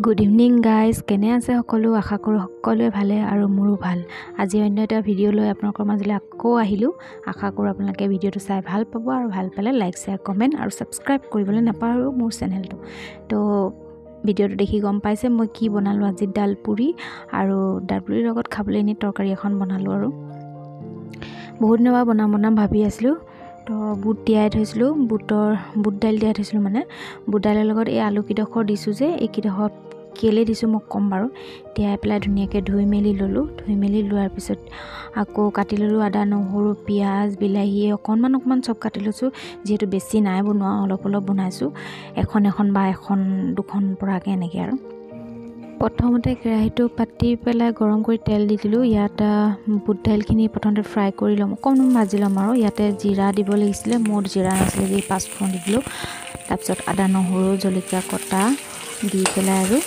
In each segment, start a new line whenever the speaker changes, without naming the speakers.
Good evening guys, কেনে আছে সকলো? আশা কৰোঁ সকলোৱে ভালে আৰু মোৰো ভাল। আজি অন্য এটা ভিডিঅ' লৈ আপোনালোকৰ মাজলৈ আকৌ আহিলোঁ। আশা কৰোঁ আপোনালোকে ভিডিঅ'টো চাই ভাল পাব আৰু ভাল পালে লাইক, শ্বেয়াৰ, কমেণ্ট আৰু ছাবস্ক্ৰাইব কৰিবলৈ নাপাহৰো মোৰ চেনেলটো। তো ভিডিঅ'টো দেখি গম পাইছে মই কি বনালোঁ আজি। দাল পুৰি আৰু দাল পুৰিৰ লগত খাবলৈ এনে তৰকাৰী এখন বনালোঁ। আৰু বহুত দিনৰ পৰা বনাম ভাবি আছিলোঁ। তো বুট তিয়াই থৈছিলোঁ, বুট দাইল তিয়াই থৈছিলোঁ। মানে বুট দাইলৰ লগত এই আলুকেইডোখৰ দিছোঁ যে, এইকেইডোখৰ কেলৈ দিছোঁ মই ক'ম বাৰু। তিয়াই পেলাই ধুনীয়াকৈ ধুই মেলি ল'লোঁ। ধুই মেলি লোৱাৰ পিছত আকৌ কাটি ল'লোঁ আদা, নহৰু, পিঁয়াজ, বিলাহী অকণমান চব কাটি লৈছোঁ। যিহেতু বেছি নাই বনোৱা, অলপ বনাইছোঁ, এখন বা এখন দুখন পৰাকৈ এনেকৈ। আৰু প্ৰথমতে কেৰাহীটো পাতি পেলাই গৰম কৰি তেল দি দিলোঁ। ইয়াত বুট দাইলখিনি প্ৰথমতে ফ্ৰাই কৰি ল'ম, অকণমান ভাজি ল'ম। আৰু ইয়াতে জিৰা দিব লাগিছিলে, মোৰ জিৰা নাছিলে যে পাঁচফোৰণ দি দিলোঁ। তাৰপিছত আদা, নহৰু, জলকীয়া কটা দি পেলাই আৰু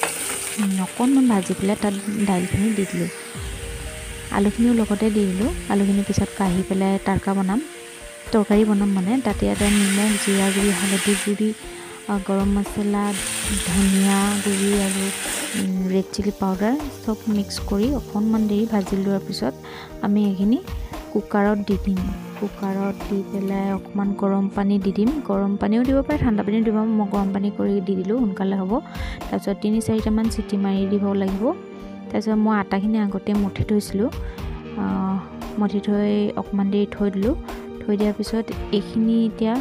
অকণমান ভাজি পেলাই তাত দাইলখিনি দি দিলোঁ। আলুখিনিও লগতে দি দিলোঁ। আলুখিনি পিছত কাঢ়ি পেলাই তৰকাৰী বনাম। মানে তাতে এটা নিমখ, জিৰা গুড়ি, হালধি গুড়ি, গৰম মছলা, ধনিয়া গুড়ি আৰু ৰেড চিলি পাউডাৰ চব মিক্স কৰি অকণমান দেৰি ভাজি লোৱাৰ পিছত আমি এইখিনি কুকাৰত দি দিম। কুকাৰত দি পেলাই অকণমান গৰম পানী দি দিম। গৰম পানীও দিব পাৰে, ঠাণ্ডা পানীও দিব। মই গৰম পানী কৰি দি দিলোঁ, সোনকালে হ'ব। তাৰপিছত 3-4টামান চিটি মাৰি দিব লাগিব। তাৰপিছত মই আটাখিনি আগতে মঠি থৈছিলোঁ, মঠি থৈ অকণমান দেৰি থৈ দিলোঁ। থৈ দিয়াৰ পিছত এইখিনি এতিয়া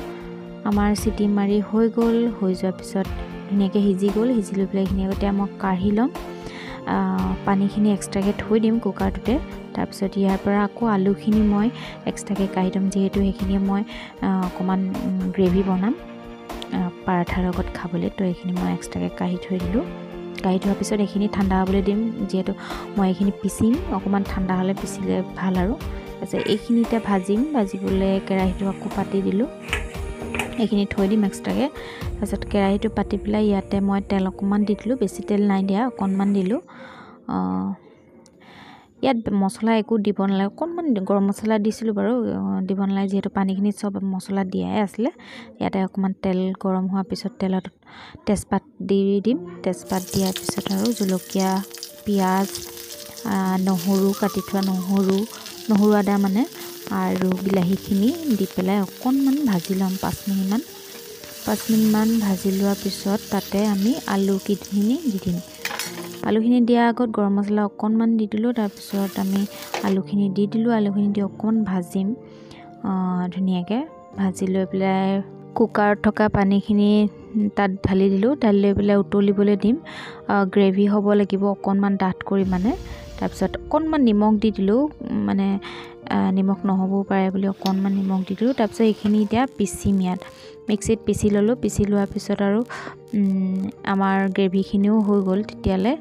আমাৰ চিটি মাৰি হৈ গ'ল। হৈ যোৱাৰ পিছত ধুনীয়াকৈ সিজি গ'ল। সিজি লৈ পেলাই এইখিনি এতিয়া মই কাঢ়ি ল'ম। পানীখিনি এক্সট্ৰাকৈ থৈ দিম কুকাৰটোতে। তাৰপিছত ইয়াৰ পৰা আকৌ আলুখিনি মই এক্সট্ৰাকৈ কাঢ়ি দিম, যিহেতু সেইখিনি মই অকণমান গ্ৰেভি বনাম পাৰাঠাৰ লগত খাবলৈ। তো এইখিনি মই এক্সট্ৰাকৈ কাঢ়ি থৈ দিলোঁ। কাঢ়ি থোৱাৰ পিছত এইখিনি ঠাণ্ডা হ'বলৈ দিম, যিহেতু মই এইখিনি পিচিম। অকণমান ঠাণ্ডা হ'লে পিচিলে ভাল। আৰু তাৰপিছত এইখিনি এতিয়া ভাজিবলৈ কেৰাহীটো আকৌ পাতি দিলোঁ। এইখিনি থৈ দিম এক্সট্ৰাকৈ। তাৰপিছত কেৰাহীটো পাতি পেলাই ইয়াতে মই তেল অকণমান দি দিলোঁ। বেছি তেল নাই দিয়া, অকণমান দিলোঁ। ইয়াত মছলা একো দিব নালাগে, অকণমান গৰম মছলা দিছিলোঁ বাৰু, দিব নালাগে যিহেতু পানীখিনিত চব মছলা দিয়াই আছিলে। ইয়াতে অকণমান তেল গৰম হোৱাৰ পিছত তেলত তেজপাত দি দিম। তেজপাত দিয়াৰ পিছত আৰু জলকীয়া, পিঁয়াজ, নহৰু, কাটি থোৱা নহৰু আদা মানে, আৰু বিলাহীখিনি দি পেলাই অকণমান ভাজি ল'ম। 5 মিনিটমান ভাজি লোৱাৰ পিছত তাতে আমি আলুখিনি দি দিম। আলুখিনি দিয়াৰ আগত গৰম মছলা অকণমান দি দিলোঁ। তাৰপিছত আমি আলুখিনি দি দিলোঁ। আলুখিনি দি অকণমান ভাজিম ধুনীয়াকৈ। ভাজি লৈ পেলাই কুকাৰত থকা পানীখিনি তাত ঢালি দিলোঁ। ঢালি লৈ পেলাই উতলিবলৈ দিম। গ্ৰেভি হ'ব লাগিব অকণমান ডাঠ কৰি মানে। তাৰপিছত অকণমান নিমখ দি দিলোঁ, মানে নিমখ নহ'বও পাৰে বুলি অকণমান নিমখ দি দিলোঁ। তাৰপিছত এইখিনি এতিয়া পিচিম। ইয়াত মিক্সিত পিচি ল'লোঁ। পিচি লোৱাৰ পিছত আৰু আমাৰ গ্ৰেভিখিনিও হৈ গ'ল। তেতিয়ালৈ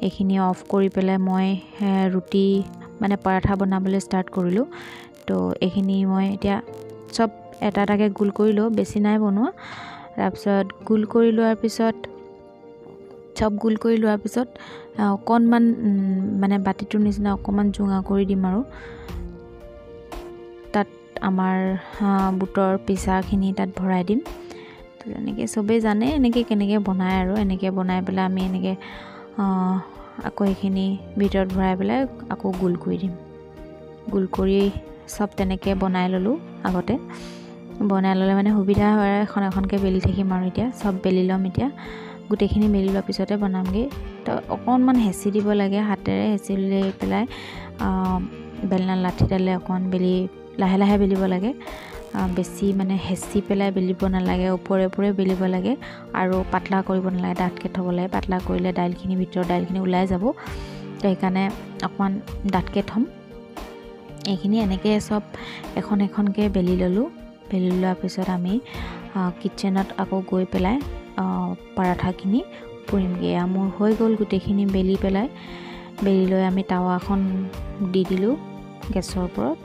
এইখিনি অফ কৰি পেলাই মই ৰুটি মানে পৰাঠা বনাবলৈ ষ্টাৰ্ট কৰিলোঁ। তো এইখিনি মই এতিয়া চব এটা এটাকৈ গোল কৰি লওঁ, বেছি নাই বনোৱা। তাৰপিছত গোল কৰি লোৱাৰ পিছত অকণমান মানে বাতিটোৰ নিচিনা অকণমান জোঙা কৰি দিম। আৰু তাত আমাৰ বুটৰ পিচাখিনি তাত ভৰাই দিম। তো এনেকৈ চবেই জানে এনেকৈ কেনেকৈ বনায়। আৰু এনেকৈ বনাই পেলাই আমি এনেকৈ আকৌ এইখিনি ভিতৰত ভৰাই পেলাই আকৌ গোল কৰি দিম। গোল কৰি চব তেনেকৈ বনাই ল'লোঁ। আগতে বনাই ল'লে মানে সুবিধা হয়, এখনকৈ বেলি থাকিম। আৰু এতিয়া চব বেলি ল'ম। এতিয়া গোটেইখিনি মেলি লোৱাৰ পিছতে বনামগৈ। তো অকণমান হেঁচি দিব লাগে, হাতেৰে হেঁচি লৈ পেলাই বেলনা লাঠিডালে অকণমান লাহে লাহে বেলিব লাগে। বেছি মানে হেঁচি পেলাই বেলিব নালাগে, ওপৰে বেলিব লাগে। আৰু পাতলা কৰিব নালাগে, ডাঠকৈ থ'ব লাগে। পাতলা কৰিলে ভিতৰৰ দাইলখিনি ওলাই যাব। তো সেইকাৰণে অকণমান ডাঠকৈ থ'ম। এইখিনি এনেকৈ চব এখনকৈ বেলি ল'লোঁ। বেলি লোৱাৰ পিছত আমি কিটচেনত আকৌ গৈ পেলাই পৰাঠাখিনি পুৰিমগৈ। মোৰ হৈ গ'ল গোটেইখিনি বেলি লৈ আমি টাৱা এখন দি দিলোঁ গেছৰ ওপৰত।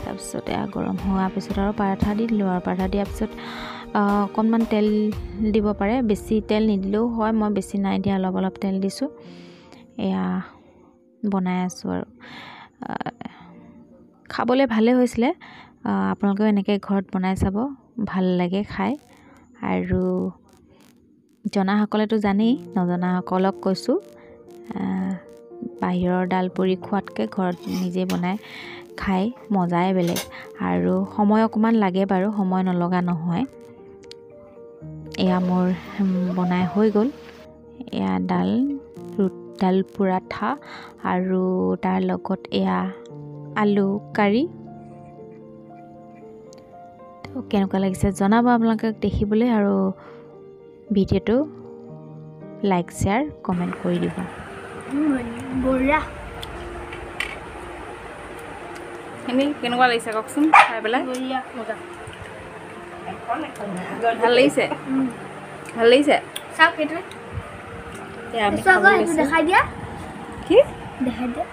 তাৰপিছত গৰম হোৱাৰ পিছত আৰু পৰাঠা দি দিলোঁ। আৰু পৰাঠা দিয়াৰ পিছত অকণমান তেল দিব পাৰে, বেছি তেল নিদিলেও হয়। মই বেছি নাই দিয়া, অলপ তেল দিছোঁ। এয়া বনাই আছোঁ। আৰু খাবলৈ ভালেই হৈছিলে। আপোনালোকেও এনেকৈ ঘৰত বনাই চাব, ভাল লাগে খাই। আৰু জনাসকলেতো জানেই, নজনাসকলক কৈছোঁ বাহিৰৰ ডাল পুৰি খোৱাতকৈ ঘৰত নিজে বনাই খাই মজাই বেলেগ। আৰু সময় অকণমান লাগে বাৰু, সময় নলগা নহয়। এয়া মোৰ বনাই হৈ গ'ল। এয়া ডাল পৰাঠা আৰু তাৰ লগত এয়া আলু কাৰী। তো কেনেকুৱা লাগিছে জনাব আপোনালোকে দেখিবলৈ, আৰু ভিডিঅ'টো লাইক শ্বেয়াৰ কমেণ্ট কৰি দিব।
কেনেকুৱা লাগিছে কওকচোন খাই পেলাই? ভাল লাগিছে? ভাল লাগিছে?
দেখাই দিয়া
কি
দেখাই দিয়া